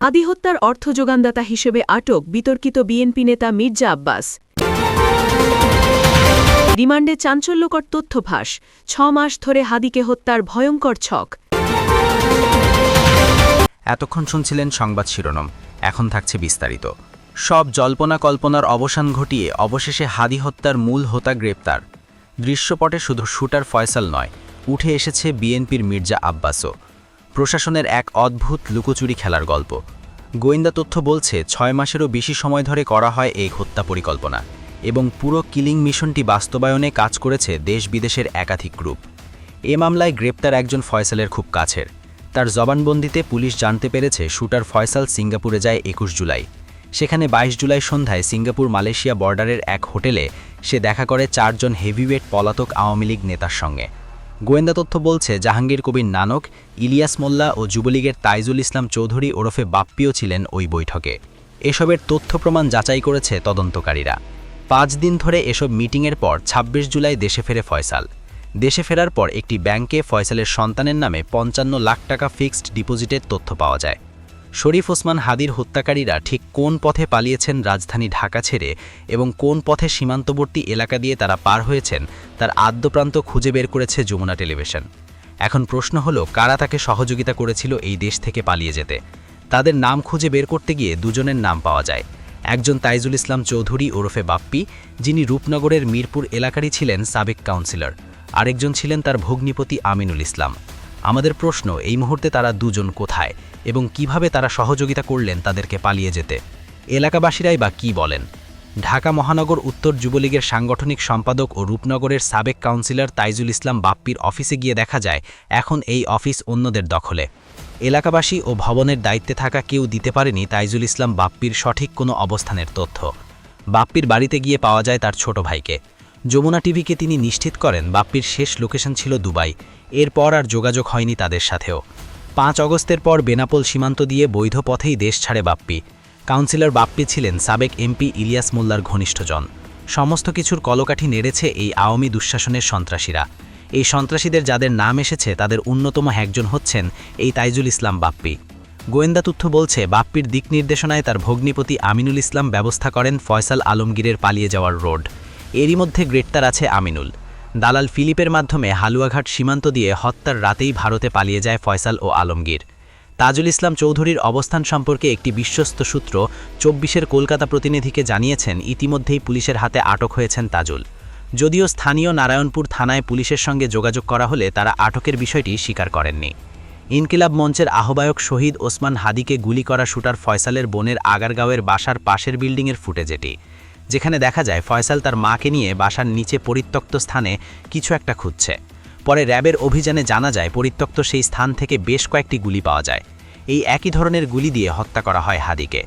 হাদি হত্যার অর্থ যোগানদাতা হিসেবে আটক বিতর্কিত বিএনপি নেতা মির্জা আব্বাস। রিমান্ডে চাঞ্চল্যকর তথ্য ফাঁস, ৬ মাস ধরে হাদিকে হত্যার ভয়ঙ্কর ছক। এতক্ষণ শুনছিলেন সংবাদ শিরোনাম, এখন থাকছে বিস্তারিত। সব জল্পনা কল্পনার অবসান ঘটিয়ে অবশেষে হাদি হত্যার মূল হোতা গ্রেপ্তার। দৃশ্যপটে শুধু শুটার ফয়সাল নয়, উঠে এসেছে বিএনপির মির্জা আব্বাসও। প্রশাসনের এক অদ্ভুত লুকোচুরি খেলার গল্প। গোয়েন্দা তথ্য বলছে ৬ মাসেরও বেশি সময় ধরে করা হয় এই হত্যা পরিকল্পনা, এবং পুরো কিলিং মিশনটি বাস্তবায়নে কাজ করেছে দেশ বিদেশের একাধিক গ্রুপ। এ মামলায় গ্রেপ্তার একজন ফয়সালের খুব কাছের। তার জবানবন্দিতে পুলিশ জানতে পেরেছে শুটার ফয়সাল সিঙ্গাপুরে যায় ২১ জুলাই। সেখানে ২২ জুলাই সন্ধ্যায় সিঙ্গাপুর মালয়েশিয়া বর্ডারের এক হোটেলে সে দেখা করে ৪ জন হেভিওয়েট পলাতক আওয়ামী লীগ নেতার সঙ্গে। গোয়েন্দা তথ্য বলছে জাহাঙ্গীর কবির নানক, ইলিয়াস মোল্লা ও যুবলীগের তাইজুল ইসলাম চৌধুরী ওরফে বাপ্পিও ছিলেন ওই বৈঠকে। এসবের তথ্য প্রমাণ যাচাই করেছে তদন্তকারীরা। ৫ দিন ধরে এসব মিটিংয়ের পর ২৬ জুলাই দেশে ফেরে ফয়সাল। দেশে ফেরার পর একটি ব্যাংকে ফয়সালের সন্তানের নামে ৫৫ লাখ টাকা ফিক্সড ডিপোজিটের তথ্য পাওয়া যায়। শরীফ ওসমান হাদির হত্যাকারীরা ঠিক কোন পথে পালিয়েছেন রাজধানী ঢাকা ছেড়ে এবং কোন পথে সীমান্তবর্তী এলাকা দিয়ে তারা পার হয়েছেন তার আদ্যপ্রান্ত খুঁজে বের করেছে যমুনা টেলিভিশন। এখন প্রশ্ন হলো, কারা তাকে সহযোগিতা করেছিল এই দেশ থেকে পালিয়ে যেতে? তাদের নাম খুঁজে বের করতে গিয়ে দুজনের নাম পাওয়া যায়। একজন তাইজুল ইসলাম চৌধুরী ওরফে বাপ্পি, যিনি রূপনগরের মিরপুর এলাকারই ছিলেন সাবেক কাউন্সিলর। আরেকজন ছিলেন তার ভগ্নিপতি আমিনুল ইসলাম। আমাদের প্রশ্ন, এই মুহূর্তে তারা দুজন কোথায় এবং কিভাবে তারা সহযোগিতা করলেন তাদেরকে পালিয়ে যেতে? এলাকাবাসীরাই বা কী বলেন? ঢাকা মহানগর উত্তর যুবলীগের সাংগঠনিক সম্পাদক ও রূপনগরের সাবেক কাউন্সিলর তাইজুল ইসলাম বাপ্পির অফিসে গিয়ে দেখা যায় এখন এই অফিস অন্যদের দখলে। এলাকাবাসী ও ভবনের দায়িত্বে থাকা কেউ দিতে পারেনি তাইজুল ইসলাম বাপ্পির সঠিক কোনো অবস্থানের তথ্য। বাপ্পির বাড়িতে গিয়ে পাওয়া যায় তার ছোট ভাইকে। যমুনা টিভিকে তিনি নিশ্চিত করেন বাপ্পির শেষ লোকেশন ছিল দুবাই। এরপর আর যোগাযোগ হয়নি তাদের সাথেও। ৫ অগস্টের পর বেনাপোল সীমান্ত দিয়ে বৈধ পথেই দেশ ছাড়ে বাপ্পি। কাউন্সিলর বাপ্পি ছিলেন সাবেক এমপি ইলিয়াস মোল্লার ঘনিষ্ঠজন। সমস্ত কিছুর কলকাঠি নেড়েছে এই আওয়ামী দুঃশাসনের সন্ত্রাসীরা। এই সন্ত্রাসীদের যাদের নাম এসেছে তাদের অন্যতম একজন হচ্ছেন এই তাইজুল ইসলাম বাপ্পি। গোয়েন্দা তথ্য বলছে বাপ্পির দিক নির্দেশনায় তার ভগ্নিপতি আমিনুল ইসলাম ব্যবস্থা করেন ফয়সাল আলমগীরের পালিয়ে যাওয়ার রোড। এরই মধ্যে গ্রেপ্তার আছে আমিনুল। দালাল ফিলিপের মাধ্যমে হালুয়াঘাট সীমান্ত দিয়ে হত্যার রাতেই ভারতে পালিয়ে যায় ফয়সাল ও আলমগীর। তাজুল ইসলাম চৌধুরীর অবস্থান সম্পর্কে একটি বিশ্বস্ত সূত্র ২৪-এর কলকাতা প্রতিনিধিকে জানিয়েছেন ইতিমধ্যেই পুলিশের হাতে আটক হয়েছেন তাজুল। যদিও স্থানীয় নারায়ণপুর থানায় পুলিশের সঙ্গে যোগাযোগ করা হলে তারা আটকের বিষয়টি স্বীকার করেননি। ইনকিলাব মঞ্চের আহ্বায়ক শহীদ ওসমান হাদিকে গুলি করা শুটার ফয়সালের বোনের আগারগাঁওয়ের বাসার পাশের বিল্ডিংয়ের ফুটেজ এটি, যেখানে দেখা যায় ফয়সাল তার মাকে নিয়ে বাসার নিচে পরিত্যক্ত স্থানে কিছু একটা খুঁজছে। পরে র্যাবের অভিযানে জানা যায় পরিত্যক্ত সেই স্থান থেকে বেশ কয়েকটি গুলি পাওয়া যায়। এই একই ধরনের গুলি দিয়ে হত্যা করা হয় হাদিকে।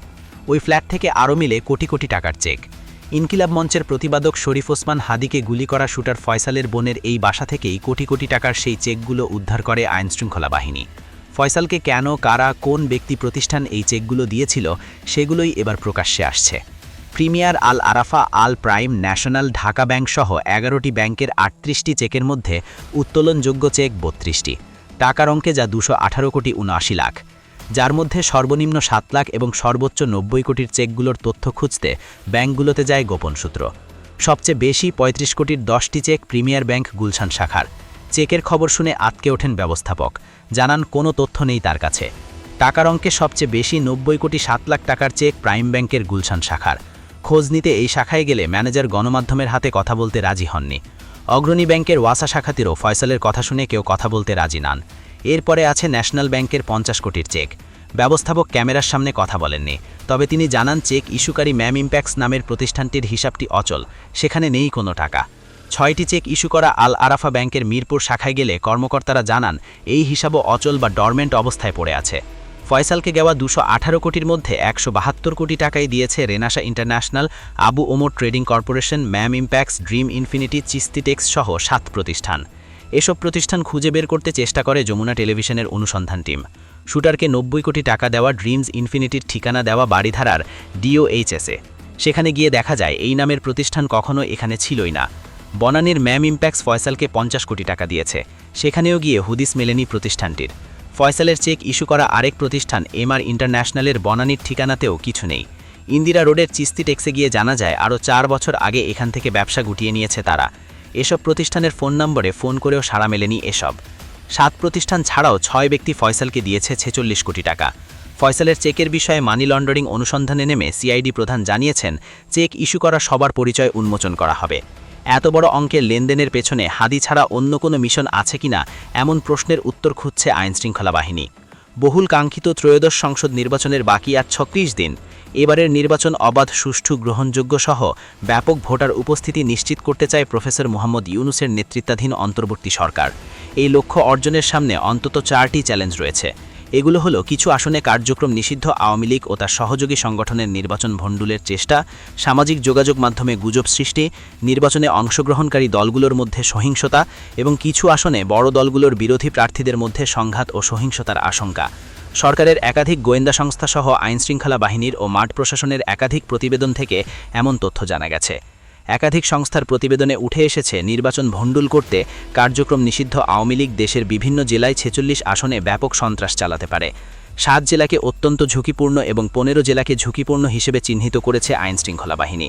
ওই ফ্ল্যাট থেকে আরও মিলে কোটি কোটি টাকার চেক। ইনকিলাব মঞ্চের প্রতিবাদক শরীফ ওসমান হাদিকে গুলি করা শুটার ফয়সালের বোনের এই বাসা থেকেই কোটি কোটি টাকার সেই চেকগুলো উদ্ধার করে আইনশৃঙ্খলা বাহিনী। ফয়সালকে কেন, কারা, কোন ব্যক্তি প্রতিষ্ঠান এই চেকগুলো দিয়েছিল সেগুলোই এবার প্রকাশ্যে আসছে। প্রিমিয়ার, আল আরাফা, আল প্রাইম, ন্যাশনাল, ঢাকা ব্যাংক সহ ১১টি ব্যাংকের ৩৮টি চেকের মধ্যে উত্তোলনযোগ্য চেক ৩২টি। টাকার অঙ্কে যা ২১৮ কোটি ৭৯ লাখ, যার মধ্যে সর্বনিম্ন ৭ লাখ এবং সর্বোচ্চ ৯০ কোটির চেকগুলোর তথ্য খুঁজতে ব্যাংকগুলোতে যায় গোপন সূত্র। সবচেয়ে বেশি ৩৫ কোটির ১০টি চেক প্রিমিয়ার ব্যাংক গুলশান শাখার। চেকের খবর শুনে আটকে ওঠেন ব্যবস্থাপক, জানান কোনো তথ্য নেই তার কাছে। টাকার অঙ্কে সবচেয়ে বেশি ৯০ কোটি ৭ লাখ টাকার চেক প্রাইম ব্যাংকের গুলশান শাখার। খোঁজ নিতে এই শাখায় গেলে ম্যানেজার গণমাধ্যমের হাতে কথা বলতে রাজি হননি। অগ্রণী ব্যাংকের ওয়াসা শাখাতেও ফয়সালের কথা শুনে কেউ কথা বলতে রাজি নন। এরপরে আছে ন্যাশনাল ব্যাংকের ৫০ কোটির চেক। ব্যবস্থাপক ক্যামেরার সামনে কথা বলেননি, তবে তিনি জানান চেক ইস্যুকারী ম্যাম ইম্প্যাক্টস নামের প্রতিষ্ঠানটির হিসাবটি অচল, সেখানে নেই কোনো টাকা। ৬টি চেক ইস্যু করা আল আরাফা ব্যাংকের মিরপুর শাখায় গেলে কর্মকর্তারা জানান এই হিসাবও অচল বা ডরমেন্ট অবস্থায় পড়ে আছে। ফয়সালকে দেওয়া ২১৮ কোটির মধ্যে ১৭২ কোটি টাকাই দিয়েছে রেনাসা international, Abu Omar trading corporation, ম্যাম ইম্প্যাক্টস, ড্রিম ইনফিনিটি, চিস্তিটেক্স সহ ৭ প্রতিষ্ঠান। এসব প্রতিষ্ঠান খুঁজে বের করতে চেষ্টা করে যমুনা টেলিভিশনের অনুসন্ধান টিম। শুটারকে ৯০ কোটি টাকা দেওয়া ড্রিমস ইনফিনিটির ঠিকানা দেওয়া বাড়িধারার ডিওএইচএসে। সেখানে গিয়ে দেখা যায় এই নামের প্রতিষ্ঠান কখনো এখানে ছিলই না। বনানীর ম্যাম ইম্প্যাক্টস ফয়সালকে ৫০ কোটি টাকা দিয়েছে, সেখানেও গিয়ে হুদিস মেলেনি প্রতিষ্ঠানটির। ফয়সালের চেক ইস্যু করা আরেক প্রতিষ্ঠান এমআর ইন্টারন্যাশনালের বনানীর ঠিকানাতেও কিছু নেই। ইন্দিরা রোডের চিস্তি টেক্সে গিয়ে জানা যায় আরও 4 বছর আগে এখান থেকে ব্যবসা গুটিয়ে নিয়েছে তারা। এসব প্রতিষ্ঠানের ফোন নম্বরে ফোন করেও সাড়া মেলেনি এসব। 7 প্রতিষ্ঠান ছাড়াও 6 ব্যক্তি ফয়সালকে দিয়েছে 46 কোটি টাকা। ফয়সালের চেকের বিষয়ে মানি লন্ডারিং অনুসন্ধানে নেমে সিআইডি প্রধান জানিয়েছেন, চেক ইস্যু করা সবার পরিচয় উন্মোচন করা হবে। এত বড় অঙ্কের লেনদেনের পেছনে হাদি ছাড়া অন্য কোনো মিশন আছে কিনা এমন প্রশ্নের উত্তর খুঁজছে আইনশৃঙ্খলা বাহিনী। বহুল কাঙ্ক্ষিত ত্রয়োদশ সংসদ নির্বাচনের বাকি আর 36 দিন। এবারের নির্বাচন অবাধ, সুষ্ঠু, গ্রহণযোগ্য সহ ব্যাপক ভোটার উপস্থিতি নিশ্চিত করতে চায় প্রফেসর মোহাম্মদ ইউনূসের নেতৃত্বাধীন অন্তর্বর্তী সরকার। এই লক্ষ্য অর্জনের সামনে অন্তত 4টি চ্যালেঞ্জ রয়েছে। এগুলো হলো কিছু আসনে কার্যক্রম নিষিদ্ধ আওয়ামী লীগ ও তার সহযোগী সংগঠনের নির্বাচন ভণ্ডুলের চেষ্টা, সামাজিক যোগাযোগ মাধ্যমে গুজব সৃষ্টি, নির্বাচনে অংশগ্রহণকারী দলগুলোর মধ্যে সহিংসতা এবং কিছু আসনে বড় দলগুলোর বিরোধী প্রার্থীদের মধ্যে সংঘাত ও সহিংসতার আশঙ্কা। সরকারের একাধিক গোয়েন্দা সংস্থা সহ আইনশৃঙ্খলা বাহিনীর ও মাঠ প্রশাসনের একাধিক প্রতিবেদন থেকে এমন তথ্য জানা গেছে। একাধিক সংস্থার প্রতিবেদনে উঠে এসেছে, নির্বাচন ভণ্ডুল করতে কার্যক্রম নিষিদ্ধ আওয়ামী লীগ দেশের বিভিন্ন জেলায় 46 আসনে ব্যাপক সন্ত্রাস চালাতে পারে। 7 জেলাকে অত্যন্ত ঝুঁকিপূর্ণ এবং 15 জেলাকে ঝুঁকিপূর্ণ হিসেবে চিহ্নিত করেছে আইনশৃঙ্খলা বাহিনী।